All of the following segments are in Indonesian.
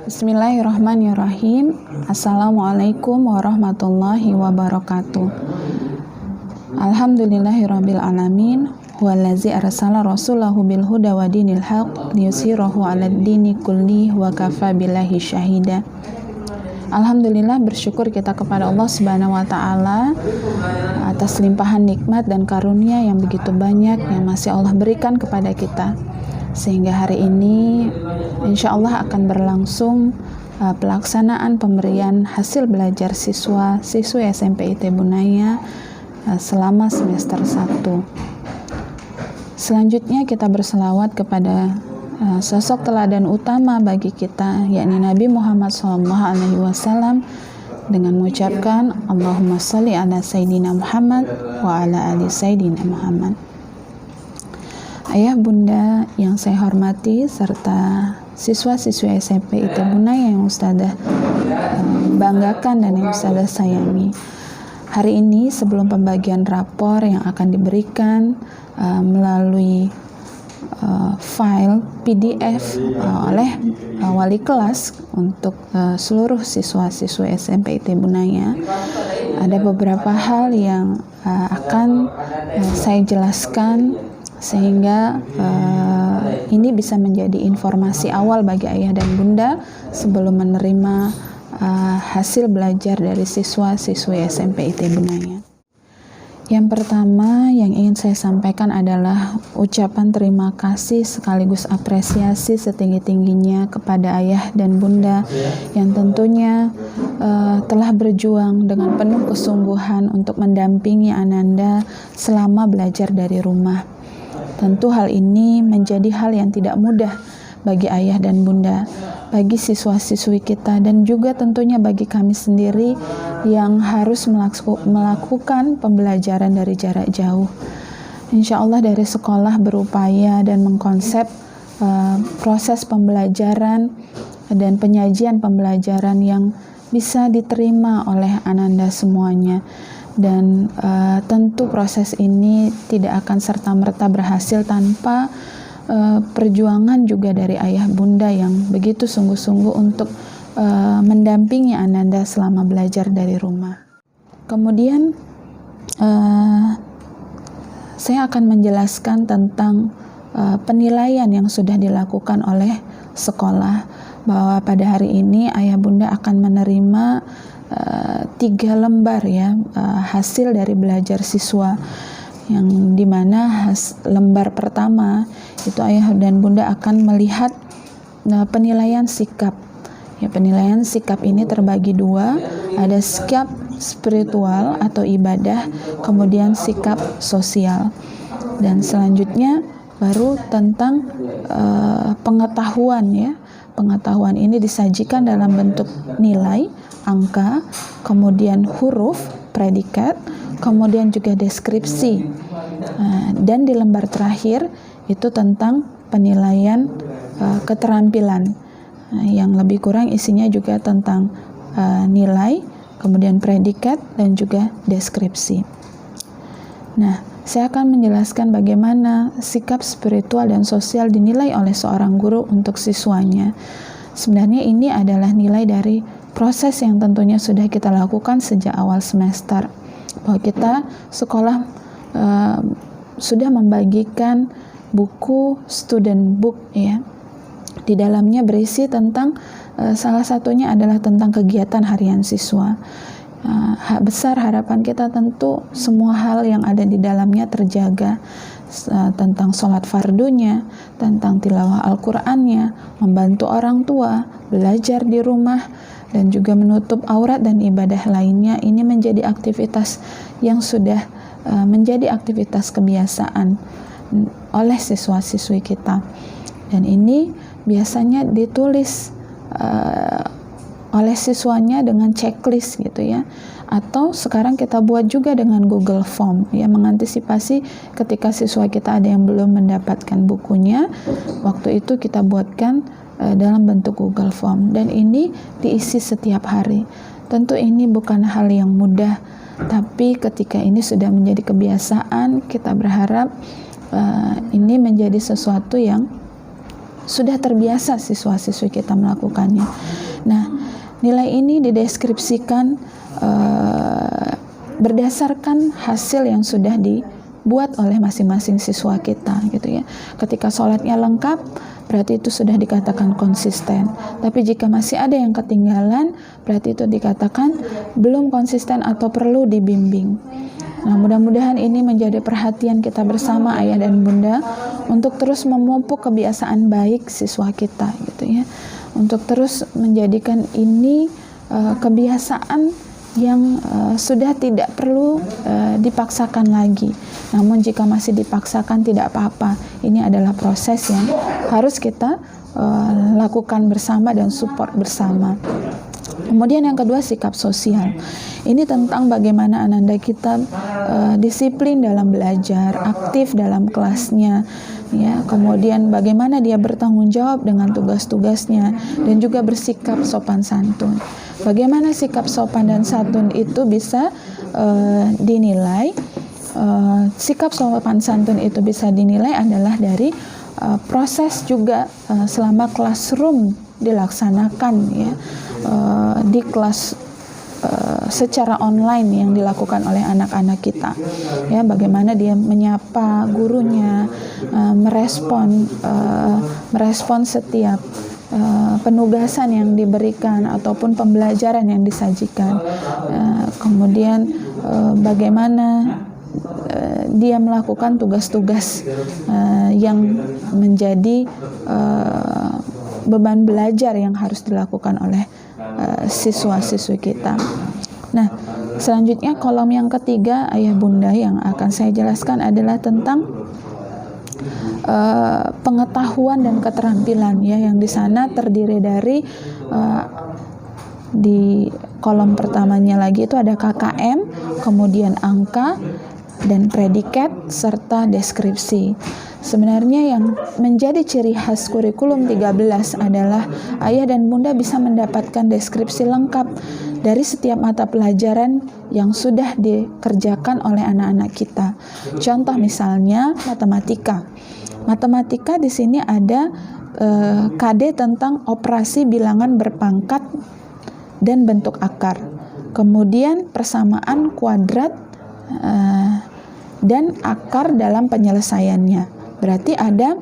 Bismillahirrahmanirrahim. Assalamualaikum warahmatullahi wabarakatuh. Alhamdulillahirabbil alamin. Huwallazi arsala rasulahu bil huda wa dinil haq liyuzhirahu 'alad dini kulli wa kafa billahi syahida. Alhamdulillah, bersyukur kita kepada Allah Subhanahu wa taala atas limpahan nikmat dan karunia yang begitu banyak yang masih Allah berikan kepada kita. Sehingga hari ini insya Allah akan berlangsung pelaksanaan pemberian hasil belajar siswi SMP IT Bunaya selama semester 1. Selanjutnya kita berselawat kepada sosok teladan utama bagi kita, yakni Nabi Muhammad SAW, dengan mengucapkan Allahumma sholli ala Sayyidina Muhammad wa ala ali Sayyidina Muhammad. Ayah bunda yang saya hormati serta siswa-siswi SMP IT Bunaya yang Ustadzah banggakan dan yang Ustadzah sayangi. Hari ini sebelum pembagian rapor yang akan diberikan melalui file PDF oleh wali kelas untuk seluruh siswa-siswi SMP IT Bunaya, ada beberapa hal yang akan saya jelaskan sehingga ini bisa menjadi informasi awal bagi ayah dan bunda sebelum menerima hasil belajar dari siswa-siswi SMP IT Bunaya. Yang pertama yang ingin saya sampaikan adalah ucapan terima kasih sekaligus apresiasi setinggi-tingginya kepada ayah dan bunda yang tentunya telah berjuang dengan penuh kesungguhan untuk mendampingi Ananda selama belajar dari rumah. Tentu hal ini menjadi hal yang tidak mudah bagi ayah dan bunda, bagi siswa-siswi kita, dan juga tentunya bagi kami sendiri yang harus melakukan pembelajaran dari jarak jauh. Insya Allah dari sekolah berupaya dan mengkonsep proses pembelajaran dan penyajian pembelajaran yang bisa diterima oleh Ananda semuanya. Dan tentu proses ini tidak akan serta-merta berhasil tanpa perjuangan juga dari ayah bunda yang begitu sungguh-sungguh untuk mendampingi Ananda selama belajar dari rumah. Kemudian saya akan menjelaskan tentang penilaian yang sudah dilakukan oleh sekolah, bahwa pada hari ini ayah bunda akan menerima 3 lembar hasil dari belajar siswa, yang dimana lembar pertama itu ayah dan bunda akan melihat penilaian sikap. Penilaian sikap ini terbagi 2, ada sikap spiritual atau ibadah, kemudian sikap sosial, dan selanjutnya baru tentang pengetahuan. Pengetahuan ini disajikan dalam bentuk nilai, angka, kemudian huruf, predikat, kemudian juga deskripsi. Dan di lembar terakhir itu tentang penilaian keterampilan, yang lebih kurang isinya juga tentang nilai, kemudian predikat, dan juga deskripsi. Nah, saya akan menjelaskan bagaimana sikap spiritual dan sosial dinilai oleh seorang guru untuk siswanya. Sebenarnya ini adalah nilai dari proses yang tentunya sudah kita lakukan sejak awal semester, bahwa kita sekolah sudah membagikan buku student book Di dalamnya berisi tentang salah satunya adalah tentang kegiatan harian siswa. Besar harapan kita tentu semua hal yang ada di dalamnya terjaga, tentang sholat fardunya, tentang tilawah Al-Qur'annya, membantu orang tua, belajar di rumah, dan juga menutup aurat dan ibadah lainnya. Ini menjadi aktivitas yang sudah menjadi aktivitas kebiasaan oleh siswa-siswi kita, dan ini biasanya ditulis oleh siswanya dengan checklist atau sekarang kita buat juga dengan Google Form mengantisipasi ketika siswa kita ada yang belum mendapatkan bukunya, waktu itu kita buatkan dalam bentuk Google Form, dan ini diisi setiap hari. Tentu ini bukan hal yang mudah, tapi ketika ini sudah menjadi kebiasaan, kita berharap ini menjadi sesuatu yang sudah terbiasa siswa-siswi kita melakukannya. Nah, nilai ini dideskripsikan berdasarkan hasil yang sudah dibuat oleh masing-masing siswa kita gitu ya. Ketika sholatnya lengkap, berarti itu sudah dikatakan konsisten. Tapi jika masih ada yang ketinggalan, berarti itu dikatakan belum konsisten atau perlu dibimbing. Nah, mudah-mudahan ini menjadi perhatian kita bersama ayah dan bunda untuk terus memupuk kebiasaan baik siswa kita gitu ya. Untuk terus menjadikan ini kebiasaan yang sudah tidak perlu dipaksakan lagi. Namun jika masih dipaksakan tidak apa-apa. Ini adalah proses yang harus kita lakukan bersama dan support bersama. Kemudian yang kedua, sikap sosial. Ini tentang bagaimana ananda kita disiplin dalam belajar, aktif dalam kelasnya, ya. Kemudian bagaimana dia bertanggung jawab dengan tugas-tugasnya dan juga bersikap sopan santun. Bagaimana sikap sopan dan santun itu bisa dinilai? Sikap sopan santun itu bisa dinilai adalah dari proses juga selama classroom dilaksanakan ya, di kelas secara online yang dilakukan oleh anak-anak kita ya, bagaimana dia menyapa gurunya, merespon setiap penugasan yang diberikan ataupun pembelajaran yang disajikan, kemudian bagaimana dia melakukan tugas-tugas yang menjadi beban belajar yang harus dilakukan oleh siswa-siswi kita. Nah, selanjutnya kolom yang ketiga ayah bunda yang akan saya jelaskan adalah tentang pengetahuan dan keterampilan ya, yang di sana terdiri dari di kolom pertamanya lagi itu ada KKM, kemudian angka dan predikat serta deskripsi. Sebenarnya yang menjadi ciri khas kurikulum 13 adalah ayah dan bunda bisa mendapatkan deskripsi lengkap dari setiap mata pelajaran yang sudah dikerjakan oleh anak-anak kita. Contoh misalnya matematika. Matematika di sini ada KD tentang operasi bilangan berpangkat dan bentuk akar. Kemudian persamaan kuadrat dan akar dalam penyelesaiannya. Berarti ada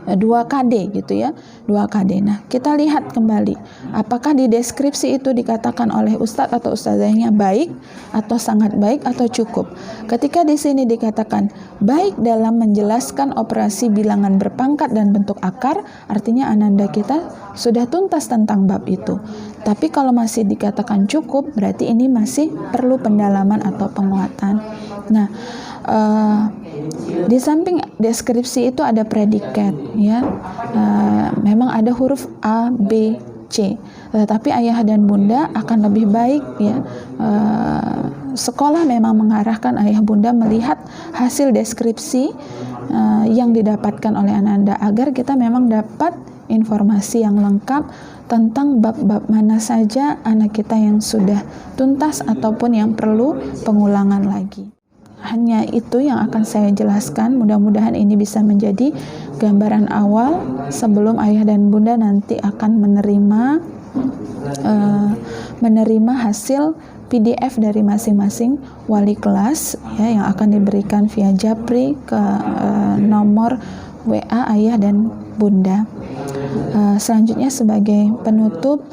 2 KD gitu ya, 2 KD. Nah, kita lihat kembali apakah di deskripsi itu dikatakan oleh ustadz atau ustazahnya baik atau sangat baik atau cukup. Ketika di sini dikatakan baik dalam menjelaskan operasi bilangan berpangkat dan bentuk akar, artinya ananda kita sudah tuntas tentang bab itu. Tapi kalau masih dikatakan cukup, berarti ini masih perlu pendalaman atau penguatan. Nah, di samping deskripsi itu ada predikat ya, memang ada huruf A, B, C, tetapi ayah dan bunda akan lebih baik ya, sekolah memang mengarahkan ayah bunda melihat hasil deskripsi yang didapatkan oleh ananda agar kita memang dapat informasi yang lengkap tentang bab-bab mana saja anak kita yang sudah tuntas ataupun yang perlu pengulangan lagi. Hanya itu yang akan saya jelaskan. Mudah-mudahan ini bisa menjadi gambaran awal sebelum ayah dan bunda nanti akan menerima hasil PDF dari masing-masing wali kelas ya, yang akan diberikan via Japri ke nomor WA ayah dan bunda. Selanjutnya sebagai penutup,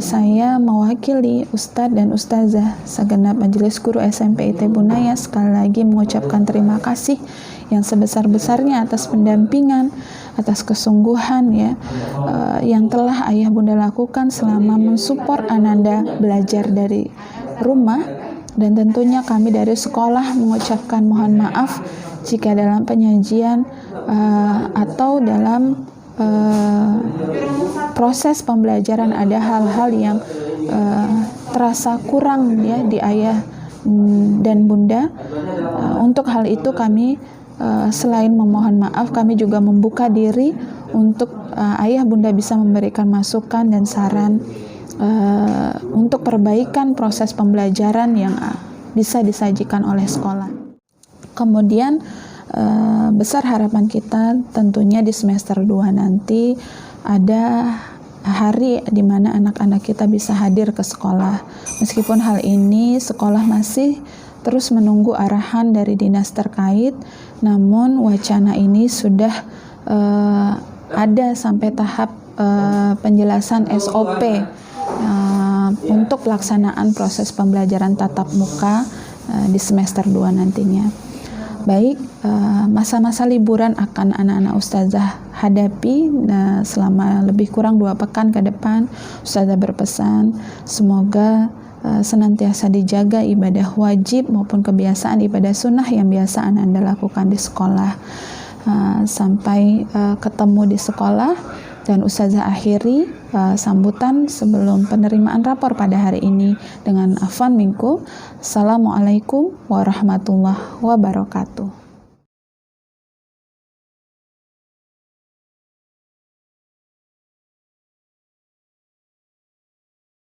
saya mewakili Ustadz dan Ustazah segenap Majelis Guru SMP IT Bunaya sekali lagi mengucapkan terima kasih yang sebesar-besarnya atas pendampingan, atas kesungguhan ya, yang telah ayah bunda lakukan selama mensupport ananda belajar dari rumah, dan tentunya kami dari sekolah mengucapkan mohon maaf jika dalam penyajian atau dalam proses pembelajaran ada hal-hal yang terasa kurang ya di ayah dan bunda. Untuk hal itu kami selain memohon maaf, kami juga membuka diri untuk ayah bunda bisa memberikan masukan dan saran untuk perbaikan proses pembelajaran yang bisa disajikan oleh sekolah. Kemudian besar harapan kita tentunya di semester 2 nanti ada hari di mana anak-anak kita bisa hadir ke sekolah. Meskipun hal ini sekolah masih terus menunggu arahan dari dinas terkait, namun wacana ini sudah ada sampai tahap penjelasan SOP untuk pelaksanaan proses pembelajaran tatap muka di semester 2 nantinya. Baik, masa-masa liburan akan anak-anak ustazah hadapi selama lebih kurang 2 pekan ke depan. Ustazah berpesan semoga senantiasa dijaga ibadah wajib maupun kebiasaan ibadah sunnah yang biasa Anda lakukan di sekolah. Sampai ketemu di sekolah, dan ustazah akhiri sambutan sebelum penerimaan rapor pada hari ini dengan afwan minkum. Assalamualaikum warahmatullahi wabarakatuh.